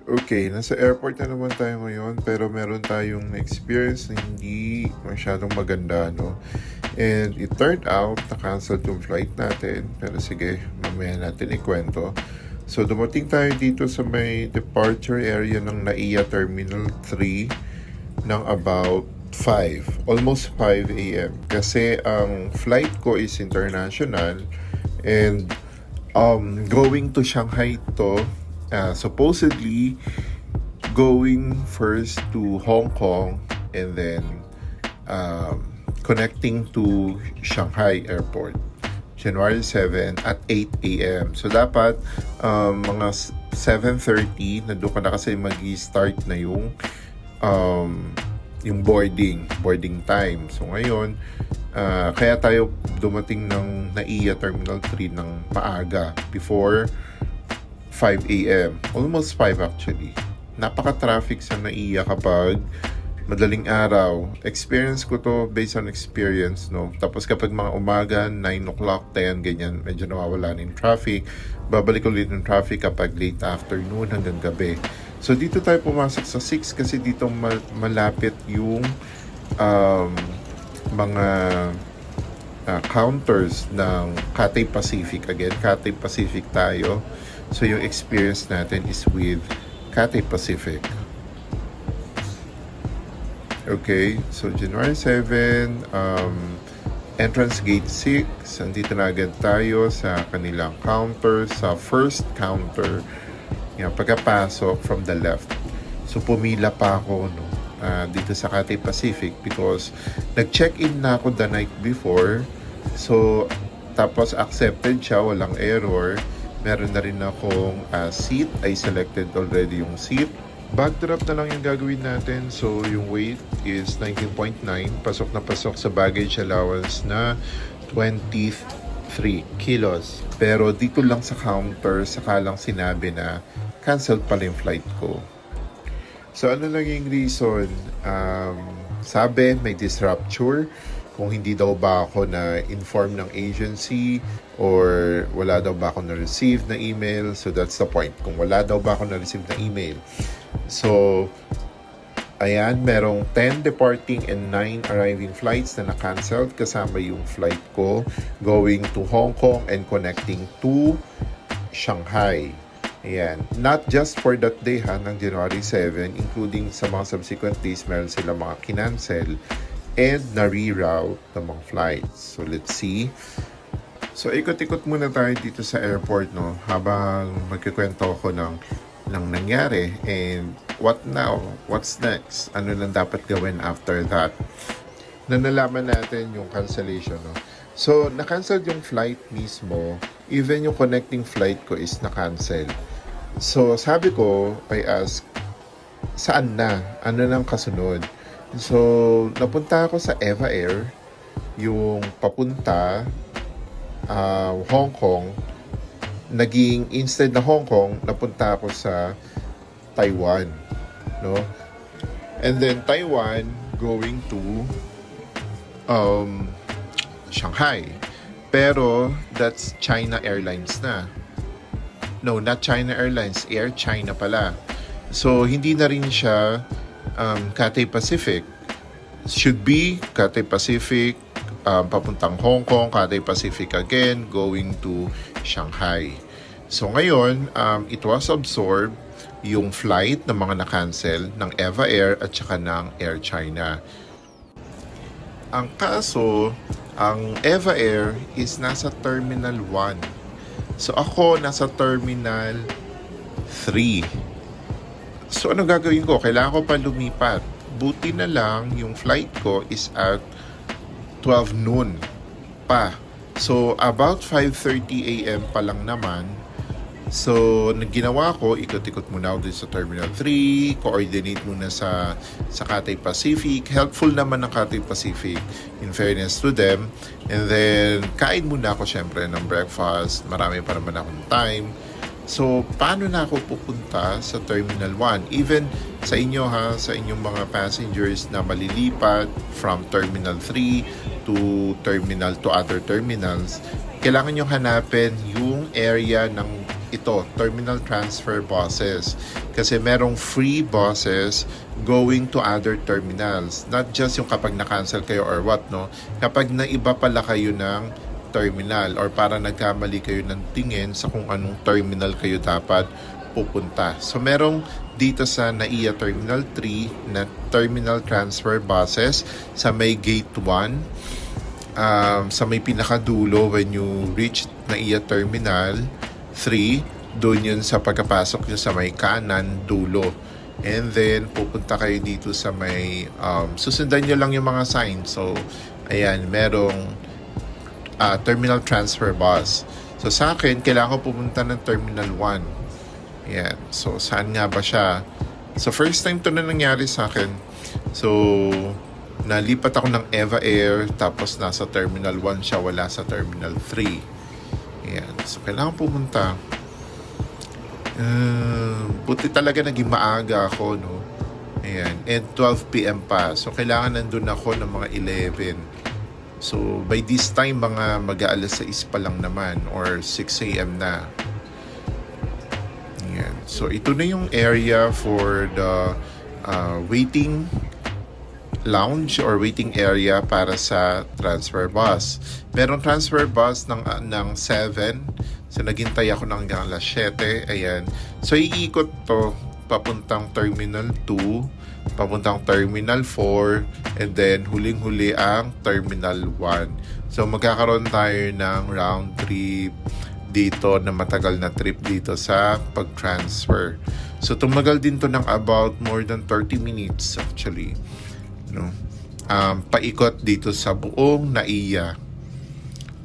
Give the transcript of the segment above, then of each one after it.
Okay, nasa airport na naman tayo ngayon pero meron tayong experience na hindi masyadong maganda, no? And it turned out na-cancel yung flight natin. Pero sige, mamaya natin ikwento. So dumating tayo dito sa may departure area ng NAIA Terminal 3 ng about 5, almost 5 a.m. Kasi ang flight ko is international and going to Shanghai to. Supposedly going first to Hong Kong and then connecting to Shanghai Airport January 7 at 8 a.m. So dapat mga 7:30 nandun ka na kasi mag-start na yung boarding time. So ngayon kaya tayo dumating ng NAIA Terminal 3 ng maaga before 5 a.m. Almost 5 actually. Napaka-traffic sa NAIA kapag madaling araw. Experience ko to based on experience, no? Tapos kapag mga umaga, 9 o'clock, 10, ganyan, medyo nawawala na yung traffic. Babalik ulit yung traffic kapag late afternoon hanggang gabi. So dito tayo pumasok sa 6 kasi dito malapit yung mga counters ng Cathay Pacific. Again, Cathay Pacific tayo. So yung experience natin is with Cathay Pacific. Okay, so January 7, entrance gate 6, andito na agad tayo sa kanilang counter, sa first counter. Yan, pagkapasok from the left. So pumila pa ako, no, dito sa Cathay Pacific because nag-check-in na ako the night before. So tapos accepted siya, walang error. Meron na rin akong seat. I selected already yung seat. Backdrop na lang yung gagawin natin. So, yung weight is 19.9. Pasok na pasok sa baggage allowance na 23 kilos. Pero dito lang sa counter, saka lang sinabi na canceled pala yung flight ko. So, ano lang yung reason? Sabi, may disrupture. Kung hindi daw ba ako na-inform ng agency or wala daw ba ako na-receive na email. So, that's the point. Kung wala daw ba ako na-receive na email. So, ayan, merong 10 departing and 9 arriving flights na na-cancelled kasama yung flight ko going to Hong Kong and connecting to Shanghai. Ayan. Not just for that day ng January 7, including sa mga subsequent days, meron sila mga kinancel and na-reroute ng mga flights. So, let's see. So, ikot-ikot muna tayo dito sa airport, no? Habang magkikwento ako ng nangyari and what now? What's next? Ano lang dapat gawin after that? Nalaman natin yung cancellation, no? So, na-cancel yung flight mismo. Even yung connecting flight ko is na-cancel. So, sabi ko, I ask, saan na? Ano nang kasunod? So, napunta ako sa Eva Air, yung papunta Hong Kong. Naging, instead na Hong Kong, napunta ako sa Taiwan, no? And then Taiwan going to Shanghai. Pero that's China Airlines na. No, not China Airlines, Air China pala. So, hindi na rin siya Cathay Pacific. Should be Cathay Pacific, papuntang Hong Kong, Cathay Pacific again, going to Shanghai. So ngayon, it was absorbed yung flight ng mga na-cancel ng Eva Air at saka ng Air China. Ang kaso, ang Eva Air is nasa Terminal 1. So ako nasa Terminal 3. So ano gagawin ko? Kailangan ko pa lumipat. Buti na lang yung flight ko is at 12 noon pa. So about 5:30 a.m. pa lang naman. So ginawa ko, ikot-ikot muna ako sa Terminal 3, coordinate muna sa Cathay Pacific. Helpful naman ng Cathay Pacific in fairness to them. And then kain muna ako syempre ng breakfast. Marami pa naman akong time. So, paano na ako pupunta sa Terminal 1? Even sa inyo sa inyong mga passengers na malilipat from Terminal 3 to other terminals, kailangan nyo hanapin yung area ng ito, terminal transfer buses. Kasi merong free buses going to other terminals. Not just yung kapag na-cancel kayo or what, no? Kapag naiba pala kayo ng terminal or para nagkamali kayo ng tingin sa kung anong terminal kayo dapat pupunta. So merong dito sa NAIA Terminal 3 na terminal transfer buses sa may gate 1, sa may pinakadulo when you reach NAIA Terminal 3, doon yun sa pagkapasok nyo sa may kanan dulo. And then pupunta kayo dito sa may susundan nyo lang yung mga signs. So ayan, merong terminal transfer bus. So sa akin, kailangan ko pumunta ng Terminal 1. Yan. So, saan nga ba siya? So, first time to na nangyari sa akin. So, nalipat ako ng Eva Air, tapos nasa Terminal 1 siya, wala sa Terminal 3. Yan. So, kailangan pumunta. Buti talaga naging maaga ako, no? Ayan. And 12 p.m. pa. So, kailangan nandun ako ng mga 11. So, by this time, mga mag-aalas 6 pa lang naman or 6 a.m. na. So, ito na yung area for the waiting lounge or waiting area para sa transfer bus. Merong transfer bus ng 7. So, naghintay ako ng hanggang alas 7. Ayan. So, iikot to papuntang Terminal 2, papuntang Terminal 4, and then huling-huli ang Terminal 1. So, magkakaroon tayo ng round trip dito na matagal na trip dito sa pag-transfer. So, tumagal din to ng about more than 30 minutes actually. No? Paikot dito sa buong NAIA.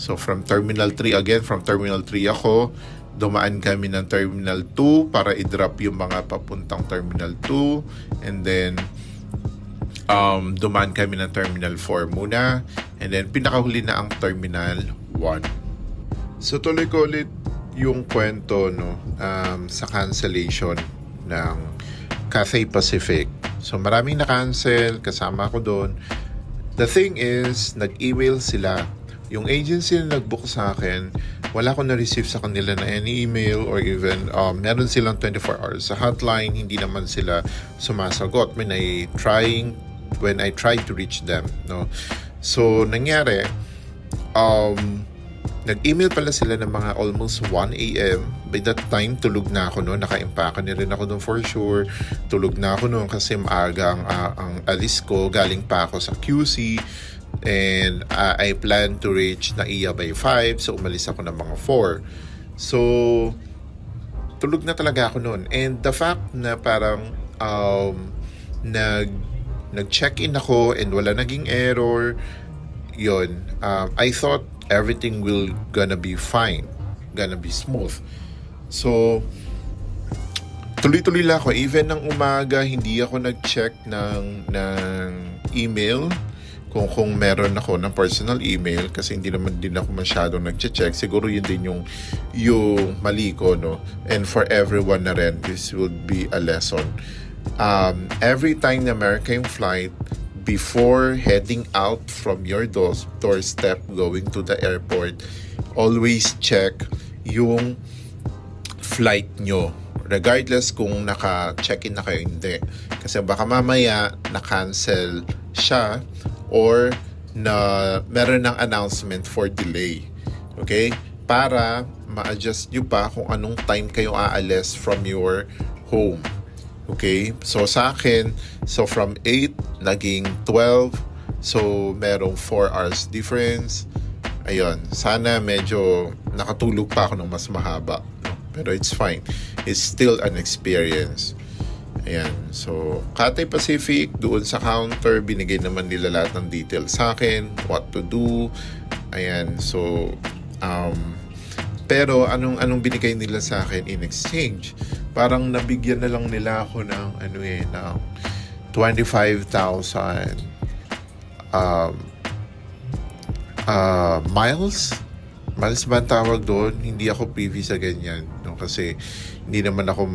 So, from Terminal 3 again, from Terminal 3 ako, dumaan kami ng Terminal 2 para i-drop yung mga papuntang Terminal 2. And then, dumaan kami ng Terminal 4 muna. And then, pinakahuli na ang Terminal 1. So tuloy ko ulit yung kwento, no, sa cancellation ng Cathay Pacific. So maraming na-cancel, kasama ko doon. The thing is, nag-email sila. Yung agency na nag-book sa akin, wala ko na-receive sa kanila na any email or even meron silang 24 hours. Sa hotline, hindi naman sila sumasagot when I tried to reach them, no. So nangyari, nag-email pala sila ng mga almost 1 a.m. By that time, tulog na ako noon. Nakaimpaka na rin ako doon for sure. Tulog na ako noon kasi maaga ang alis ko. Galing pa ako sa QC. And I plan to reach NAIA by 5. So, umalis ako ng mga 4. So, tulog na talaga ako noon. And the fact na parang nag-check-in ako and wala naging error, yun. I thought everything will gonna be fine, gonna be smooth. So, tuloy-tuloy lang ako. Even ng umaga, hindi ako nag-check ng email kung meron ako ng personal email kasi hindi naman din ako masyadong nag-check. Siguro yun din yung mali ko, no? And for everyone na rin, this would be a lesson. Every time na meron kayong flight, before heading out from your doorstep going to the airport, always check yung flight nyo. Regardless kung naka-check-in na kayo, hindi. Kasi baka mamaya na-cancel siya or na meron ng announcement for delay. Okay? Para ma-adjust nyo pa kung anong time kayo aalis from your home. Okay? So, sa akin, so from 8, naging 12. So, merong 4 hours difference. Ayun. Sana medyo nakatulog pa ako ng mas mahaba. No? Pero it's fine. It's still an experience. Ayan. So, Cathay Pacific, doon sa counter, binigay naman nila lahat ng details sa akin, what to do. Ayan. So, pero anong binigay nila sa akin in exchange? Parang nabigyan na lang nila ako ng ng 25,000 miles. Miles ba ang tawag doon? Hindi ako privy sa ganyan, no? Kasi hindi naman ako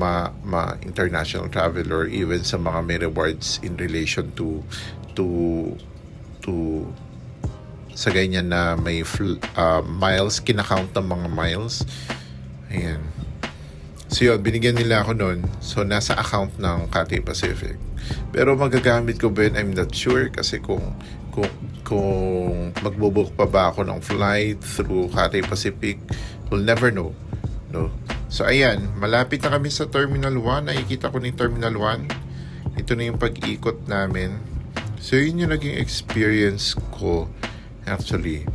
international traveler even sa mga may rewards in relation to sa ganyan na may miles, kinakount ng mga miles. Ayan. So yun, binigyan nila ako nun. So nasa account ng Cathay Pacific. Pero magagamit ko ba yun? I'm not sure kasi kung magbubook pa ba ako ng flight through Cathay Pacific, we'll never know. No? So ayan, malapit na kami sa Terminal 1. Nakikita ko ni Terminal 1. Ito na yung pag-ikot namin. So yun yung naging experience ko actually.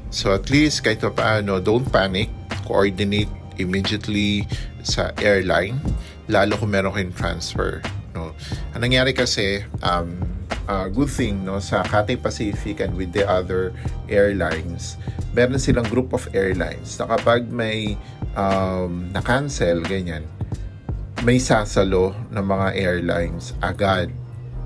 So at least kahit pa paano, don't panic. Coordinate immediately sa airline, lalo kung meron kayong transfer, no? Ang nangyari kasi, good thing, no, sa Cathay Pacific and with the other airlines, meron silang group of airlines na kapag may na-cancel, ganyan, may sasalo ng mga airlines agad,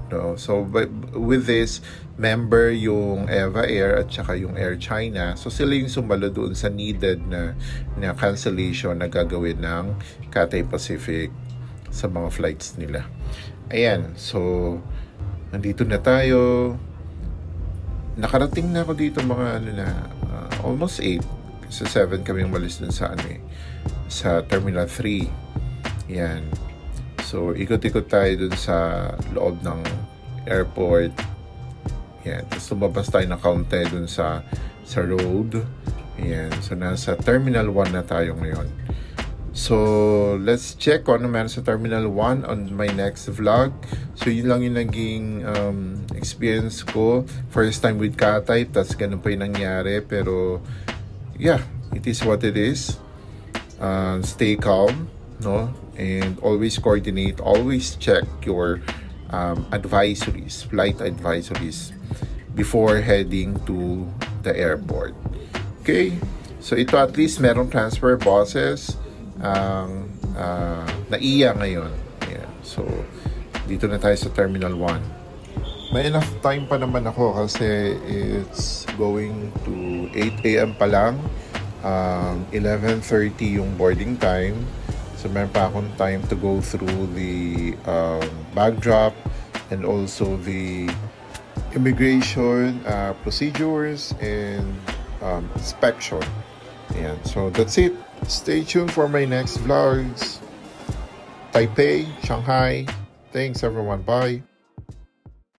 no? So with this, member yung Eva Air at saka yung Air China. So sila yung sumalo doon sa needed na cancellation na gagawin ng Cathay Pacific sa mga flights nila. Ayan, so nandito na tayo. Nakarating na ako dito mga almost 8. Kasi 7 kami umalis dun sa sa Terminal 3. Yan. So ikot-ikot tayo dun sa loob ng airport. Yan. Tapos lumabas tayo ng kaunti dun sa road. Yan. So nasa Terminal 1 na tayo ngayon. So let's check kung ano meron sa Terminal 1 on my next vlog. So yun lang yung naging experience ko. First time with Cathay. Tapos ganun pa yung nangyari. Pero yeah, it is what it is. Stay calm, no? And always coordinate. Always check your advisories, flight advisories before heading to the airport. Okay? So ito at least merong transfer buses naiya ngayon. Yeah. So dito na tayo sa Terminal 1. May enough time pa naman ako kasi it's going to 8 a.m. pa lang. 11:30 yung boarding time. So meron pa akong time to go through the bag drop and also the immigration procedures and inspection. Ayan. So that's it. Stay tuned for my next vlogs. Taipei, Shanghai. Thanks everyone. Bye.